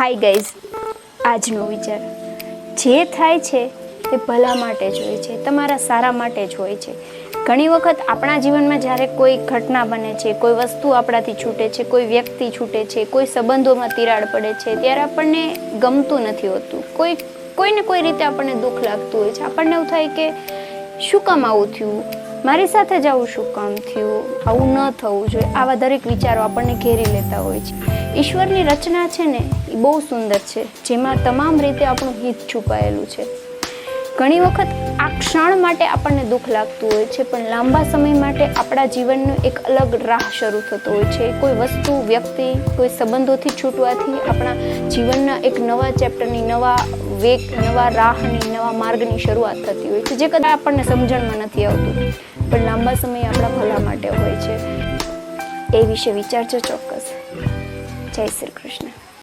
Hi guys, આજનો વિચાર જે થાય છે તે ભલા માટે જ હોય છે, તમારા સારા માટે જ હોય છે. ઘણી વખત આપણા જીવનમાં જ્યારે કોઈ ઘટના બને છે, કોઈ વસ્તુ આપણાથી છૂટે છે, કોઈ વ્યક્તિ છૂટે છે, કોઈ સંબંધોમાં તિરાડ પડે છે, ત્યારે આપણને ગમતું નથી હોતું. કોઈને કોઈ રીતે આપણને દુઃખ લાગતું હોય છે. આપણને એવું થાય કે શું કામ આવું થયું, મારી સાથે જ આવું શું કામ થયું, આવું ન થવું જોઈએ. આવા દરેક વિચારો આપણને ઘેરી લેતા હોય છે. ઈશ્વરની રચના છે ને એ બહુ સુંદર છે, જેમાં તમામ રીતે આપણું હિત છુપાયેલું છે. ઘણી વખત આ ક્ષણ માટે આપણને દુઃખ લાગતું હોય છે, પણ લાંબા સમય માટે આપણા જીવનનો એક અલગ રાહ શરૂ થતો હોય છે. કોઈ વસ્તુ, વ્યક્તિ, કોઈ સંબંધોથી છૂટવાથી આપણા જીવનના એક નવા ચેપ્ટરની, નવા વેગ, નવા રાહની, નવા માર્ગની શરૂઆત થતી હોય છે, જે કદાચ આપણને સમજણમાં નથી આવતું, પણ લાંબા સમય આપણા ભલા માટે હોય છે. એ વિશે વિચારજો ચોક્કસ. જય શ્રી કૃષ્ણ.